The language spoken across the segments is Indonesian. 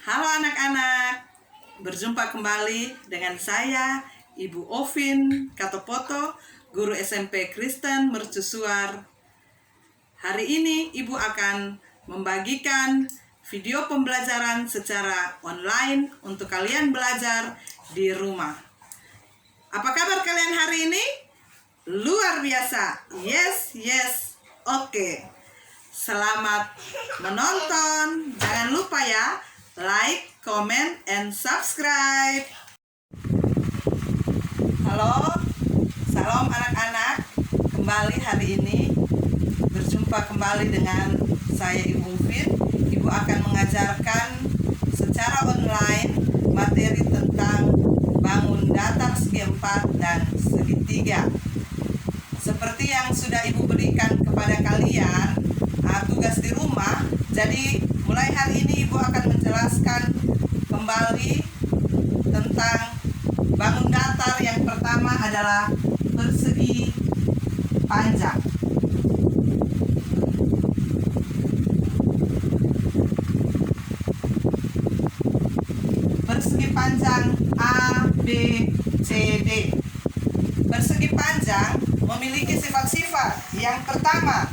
Halo anak-anak, berjumpa kembali dengan saya Ibu Ovin Katopoto, guru SMP Kristen Mercusuar. Hari ini Ibu akan membagikan video pembelajaran secara online untuk kalian belajar di rumah. Apa kabar kalian hari ini? Luar biasa. Yes. Oke. Selamat menonton. Jangan lupa ya, like, comment, and subscribe. Halo, salam anak-anak. Kembali hari ini berjumpa kembali dengan saya Ibu Ovin. Ibu akan mengajarkan secara online materi tentang bangun datar segi 4 dan segitiga. Seperti yang sudah Ibu berikan kepada kalian tugas di rumah, jadi mulai hari ini Ibu akan menjelaskan kembali tentang bangun datar. Yang pertama adalah persegi panjang. Persegi panjang A, B, C, D. Persegi panjang memiliki sifat-sifat. Yang pertama,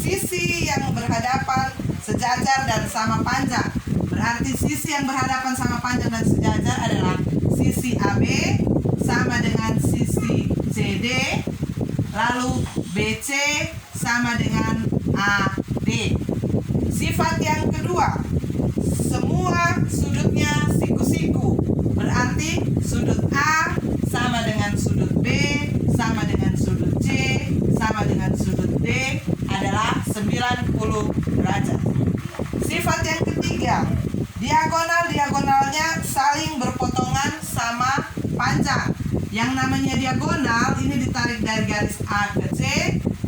sisi yang berhadapan, sejajar, dan sama panjang. Berarti sisi yang berhadapan, sama panjang, dan sejajar adalah sisi AB sama dengan sisi CD, lalu BC sama dengan AD. Sifat yang kedua, semua sudutnya siku-siku. Berarti sudut A sama dengan sudut B sama dengan sudut C sama dengan sudut D adalah 90 derajat. Sifat yang ketiga, diagonalnya saling berpotongan sama panjang. Yang namanya diagonal ini ditarik dari garis A ke C,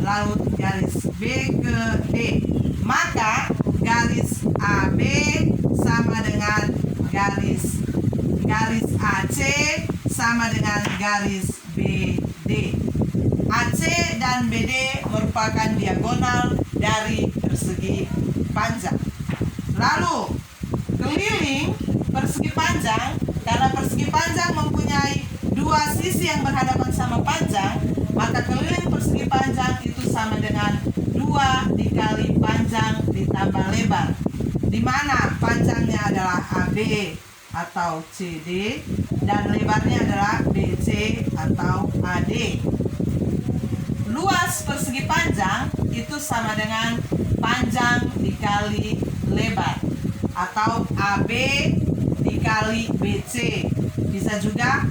lalu garis B ke D. Maka garis AB sama dengan garis AC sama dengan garis BD. AC dan BD merupakan diagonal dari persegi panjang. Lalu keliling persegi panjang, karena persegi panjang mempunyai dua sisi yang berhadapan sama panjang, maka keliling persegi panjang itu sama dengan 2 dikali panjang ditambah lebar, di mana panjangnya adalah AB atau CD dan lebarnya adalah BC atau AD. Luas persegi panjang itu sama dengan panjang dikali lebar atau AB dikali BC. Bisa juga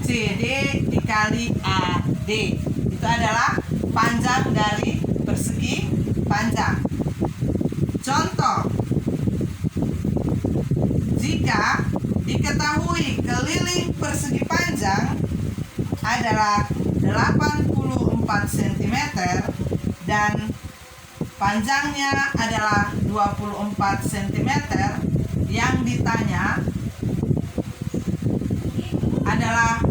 CD dikali AD. Itu adalah panjang dari persegi panjang. Contoh, jika diketahui keliling persegi panjang adalah 84 cm dan panjangnya adalah 24 cm, yang ditanya adalah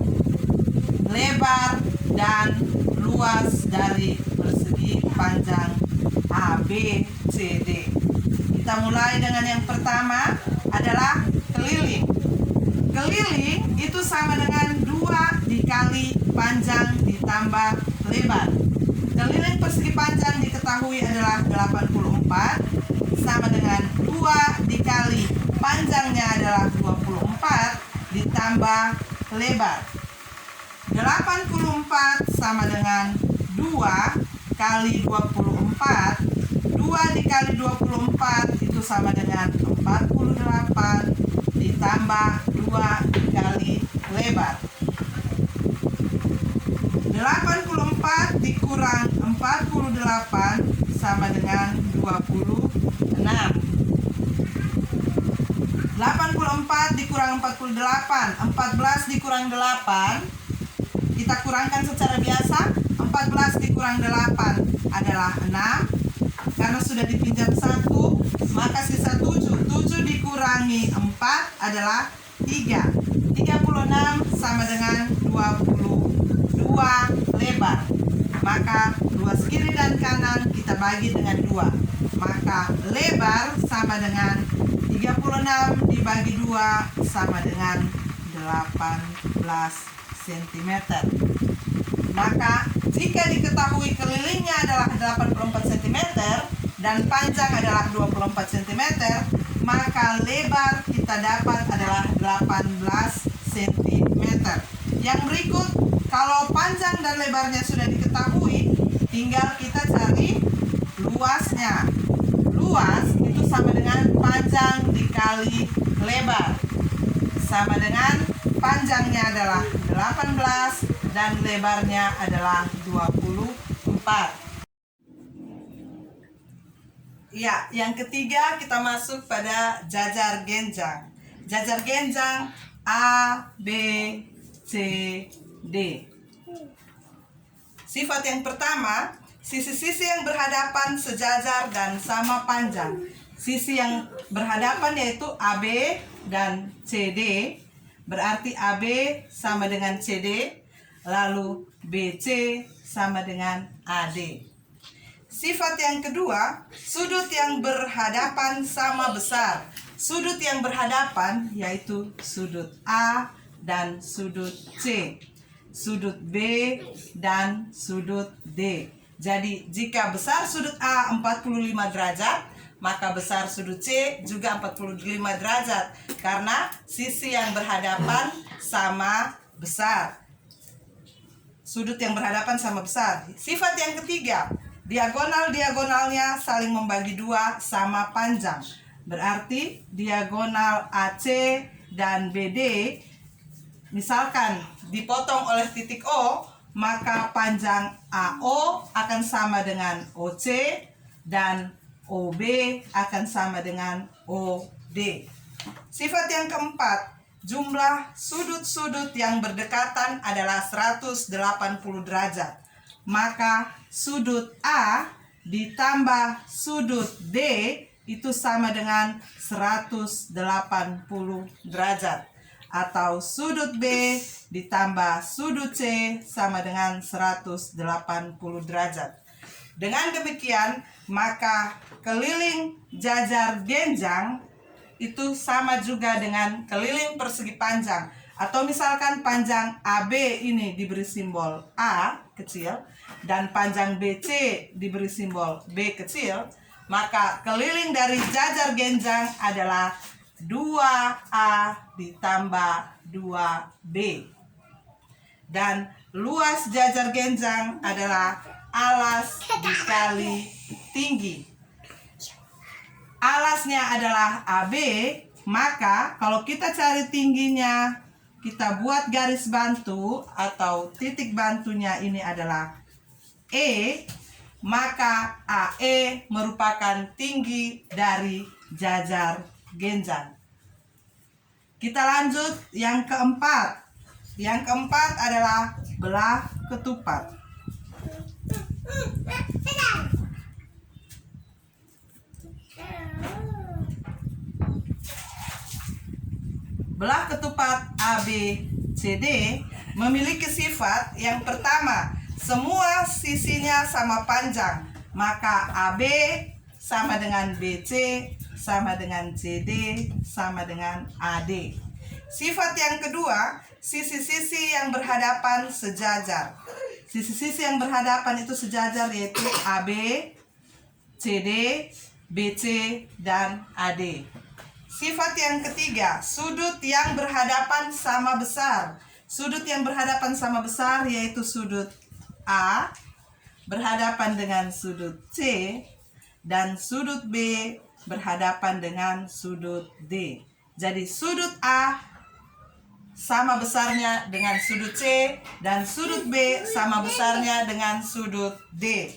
lebar dan luas dari persegi panjang ABCD. Kita mulai dengan yang pertama adalah keliling. Keliling itu sama dengan 2 dikali panjang ditambah lebar. Keliling persegi panjang diketahui adalah 84 sama dengan 2 dikali panjangnya adalah 24 ditambah lebar. 84 sama dengan 2 kali 24. 2 dikali 24 itu sama dengan 48 ditambah 2 dikali lebar. 84 dikurang 48 sama dengan 26. 84 dikurang 48, 14 dikurang 8, kita kurangkan secara biasa. 14 dikurang 8 adalah 6. Karena sudah dipinjam 1, maka sisa 7. 7 dikurangi 4 adalah 3. 36 sama dengan 22 lebar. Maka luas kiri dan kanan kita bagi dengan 2. Maka lebar sama dengan 36 36 dibagi 2 sama dengan 18 cm. Maka jika diketahui kelilingnya adalah 84 cm dan panjang adalah 24 cm, maka lebar kita dapat adalah 18 cm. Yang berikut, kalau panjang dan lebarnya sudah diketahui, tinggal kita cari luasnya. Luas itu sama dengan panjang dikali lebar, sama dengan panjangnya adalah 18 dan lebarnya adalah 24. Ya, yang ketiga kita masuk pada jajar genjang. Jajar genjang A, B, C, D. Sifat yang pertama, sisi-sisi yang berhadapan sejajar dan sama panjang. Sisi yang berhadapan yaitu AB dan CD, berarti AB sama dengan CD, lalu BC sama dengan AD. Sifat yang kedua, sudut yang berhadapan sama besar. Sudut yang berhadapan yaitu sudut A dan sudut C, sudut B dan sudut D. Jadi jika besar sudut A 45 derajat, maka besar sudut C juga 45 derajat, karena sisi yang berhadapan sama besar. Sudut yang berhadapan sama besar. Sifat yang ketiga, diagonal-diagonalnya saling membagi 2 sama panjang. Berarti diagonal AC dan BD misalkan dipotong oleh titik O, maka panjang AO akan sama dengan OC dan OB akan sama dengan OD. Sifat yang keempat, jumlah sudut-sudut yang berdekatan adalah 180 derajat. Maka sudut A ditambah sudut D itu sama dengan 180 derajat. Atau sudut B ditambah sudut C sama dengan 180 derajat. Dengan demikian, maka keliling jajar genjang itu sama juga dengan keliling persegi panjang. Atau misalkan panjang AB ini diberi simbol A kecil dan panjang BC diberi simbol B kecil, maka keliling dari jajar genjang adalah 2A ditambah 2B. Dan luas jajar genjang adalah alas dikali tinggi. Alasnya adalah AB, maka kalau kita cari tingginya, kita buat garis bantu atau titik bantunya ini adalah E, maka AE merupakan tinggi dari jajar genjang. Kita lanjut yang keempat. Yang keempat adalah belah ketupat. Belah ketupat ABCD memiliki sifat yang pertama, semua sisinya sama panjang, maka AB sama dengan BC sama dengan CD sama dengan AD. Sifat yang kedua, sisi-sisi yang berhadapan sejajar. Sisi-sisi yang berhadapan itu sejajar yaitu AB, CD, BC, dan AD. Sifat yang ketiga, sudut yang berhadapan sama besar. Sudut yang berhadapan sama besar yaitu sudut A berhadapan dengan sudut C dan sudut B berhadapan dengan sudut D. Jadi sudut A sama besarnya dengan sudut C dan sudut B sama besarnya dengan sudut D.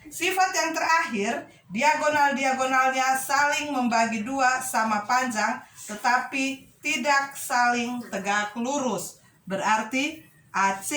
Sifat yang terakhir, diagonal-diagonalnya saling membagi 2 sama panjang tetapi tidak saling tegak lurus. Berarti AC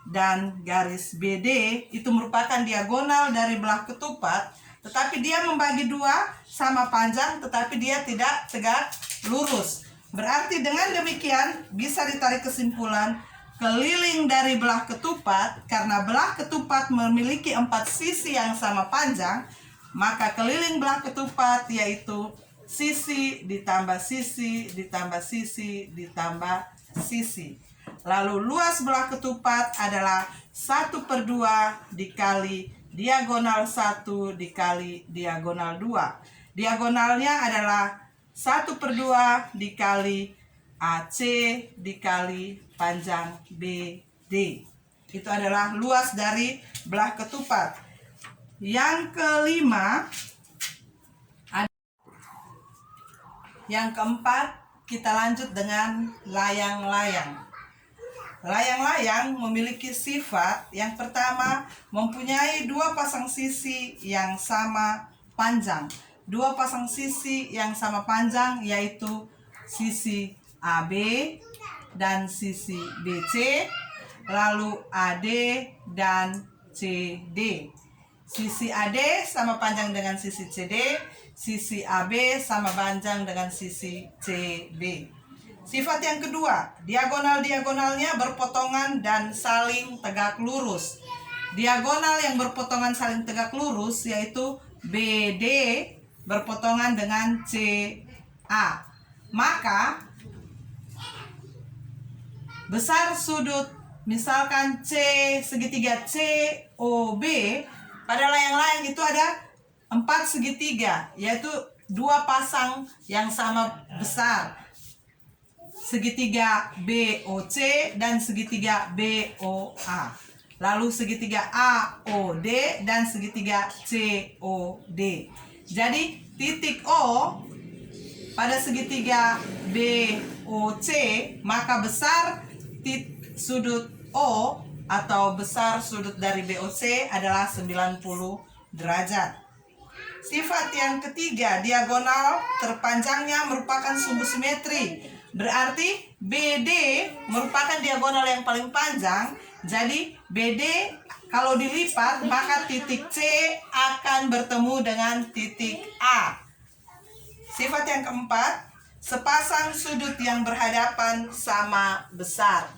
dan garis BD itu merupakan diagonal dari belah ketupat, tetapi dia membagi 2 sama panjang tetapi dia tidak tegak lurus. Berarti dengan demikian bisa ditarik kesimpulan keliling dari belah ketupat, karena belah ketupat memiliki 4 sisi yang sama panjang, maka keliling belah ketupat yaitu sisi ditambah sisi ditambah sisi ditambah sisi. Lalu luas belah ketupat adalah 1/2 dikali diagonal 1 dikali diagonal 2. Diagonalnya adalah 1/2 dikali AC dikali panjang BD. Itu adalah luas dari belah ketupat. Yang kelima, yang keempat, kita lanjut dengan layang-layang. Layang-layang memiliki sifat yang pertama, mempunyai dua pasang sisi yang sama panjang. Dua pasang sisi yang sama panjang yaitu sisi AB dan sisi BC, lalu AD dan CD. Sisi AD sama panjang dengan sisi CD, sisi AB sama panjang dengan sisi CB. Sifat yang kedua, diagonal-diagonalnya berpotongan dan saling tegak lurus. Diagonal yang berpotongan saling tegak lurus yaitu BD berpotongan dengan CA. Maka besar sudut misalkan C segitiga COB pada layang-layang itu ada 4 segitiga, yaitu dua pasang yang sama besar, segitiga BOC dan segitiga BOA. Lalu segitiga AOD dan segitiga COD. Jadi titik O pada segitiga BOC, maka besar sudut O atau besar sudut dari BOC adalah 90 derajat. Sifat yang ketiga, diagonal terpanjangnya merupakan sumbu simetri. Berarti BD merupakan diagonal yang paling panjang. Jadi BD kalau dilipat maka titik C akan bertemu dengan titik A. Sifat yang keempat, sepasang sudut yang berhadapan sama besar.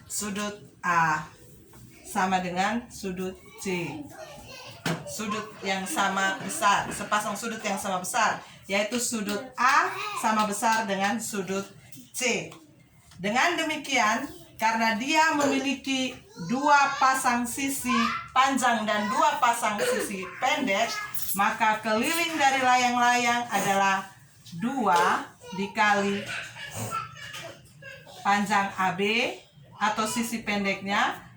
Sudut A sama dengan sudut C. Sudut yang sama besar, sepasang sudut yang sama besar, yaitu sudut A sama besar dengan sudut C. Dengan demikian, karena dia memiliki dua pasang sisi panjang dan dua pasang sisi pendek, maka keliling dari layang-layang adalah 2 dikali panjang AB atau sisi pendeknya.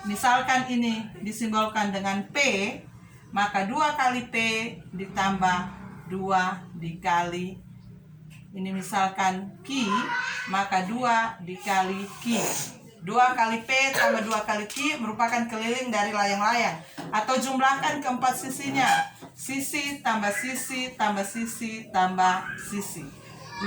Misalkan ini disimbolkan dengan P, maka 2 kali P ditambah 2 dikali, ini misalkan Q, maka 2 dikali Q. 2 kali P tambah 2 kali Q merupakan keliling dari layang-layang. Atau jumlahkan keempat sisinya. Sisi tambah sisi tambah sisi tambah sisi.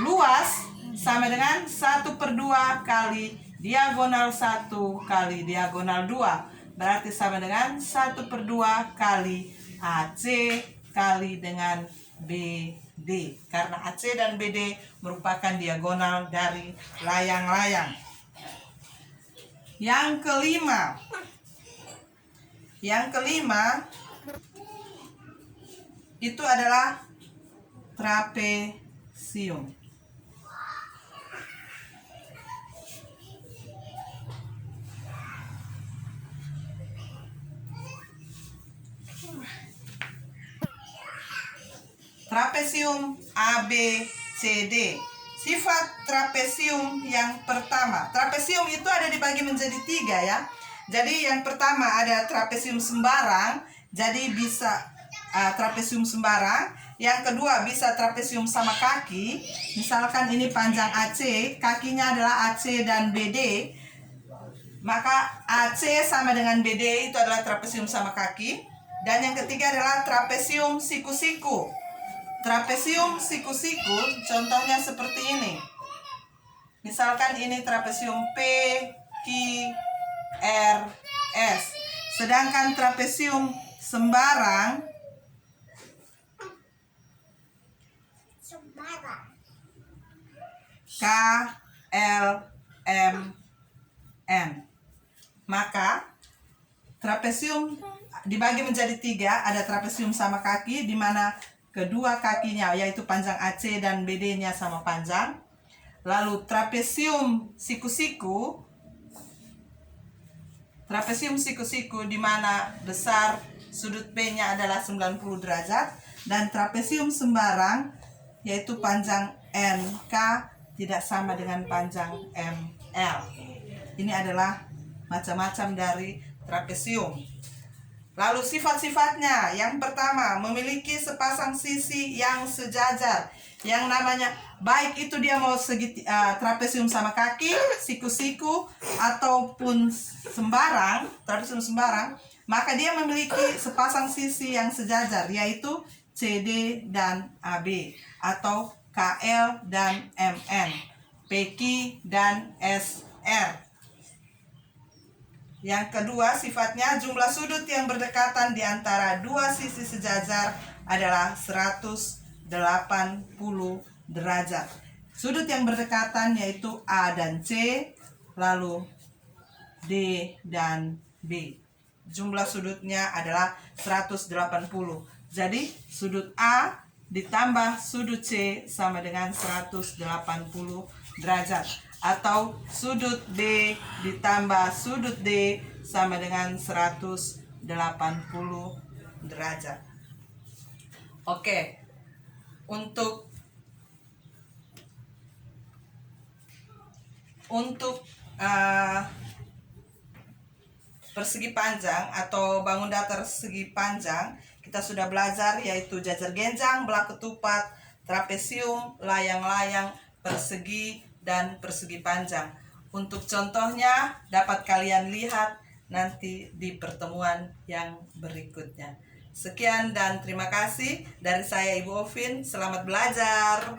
Luas sama dengan 1/2 kali diagonal 1 kali diagonal 2. Berarti sama dengan 1/2 kali AC kali dengan BD. Karena AC dan BD merupakan diagonal dari layang-layang. Yang kelima itu adalah trapesium. Trapesium ABCD. Sifat trapesium yang pertama. Trapesium itu ada dibagi menjadi 3 ya. Jadi yang pertama ada trapesium sembarang. Jadi bisa trapesium sembarang. Yang kedua bisa trapesium sama kaki. Misalkan ini panjang AC, kakinya adalah AC dan BD. Maka AC sama dengan BD itu adalah trapesium sama kaki. Dan yang ketiga adalah trapesium siku-siku. Trapesium siku-siku contohnya seperti ini. Misalkan ini trapesium P, Q, R, S. Sedangkan trapesium sembarang K, L, M, N. Maka trapesium dibagi menjadi 3. Ada trapesium sama kaki, di mana kedua kakinya yaitu panjang AC dan BD-nya sama panjang. Lalu trapesium siku-siku. Trapesium siku-siku di mana besar sudut P-nya adalah 90 derajat dan trapesium sembarang yaitu panjang NK tidak sama dengan panjang ML. Ini adalah macam-macam dari trapesium. Lalu sifat-sifatnya, yang pertama memiliki sepasang sisi yang sejajar. Yang namanya baik itu dia mau segi trapesium sama kaki, siku-siku ataupun sembarang, trapesium sembarang, maka dia memiliki sepasang sisi yang sejajar yaitu CD dan AB atau KL dan MN, PQ dan SR. Yang kedua sifatnya jumlah sudut yang berdekatan di antara dua sisi sejajar adalah 180 derajat. Sudut yang berdekatan yaitu A dan C, lalu D dan B. Jumlah sudutnya adalah 180. Jadi sudut A ditambah sudut C sama dengan 180 derajat. Atau sudut D ditambah sudut D sama dengan 180 derajat. Oke, untuk persegi panjang atau bangun datar segi panjang kita sudah belajar yaitu jajar genjang, belah ketupat, trapesium, layang-layang, persegi, dan persegi panjang. Untuk contohnya dapat kalian lihat nanti di pertemuan yang berikutnya. Sekian dan terima kasih dari saya Ibu Ovin. Selamat belajar.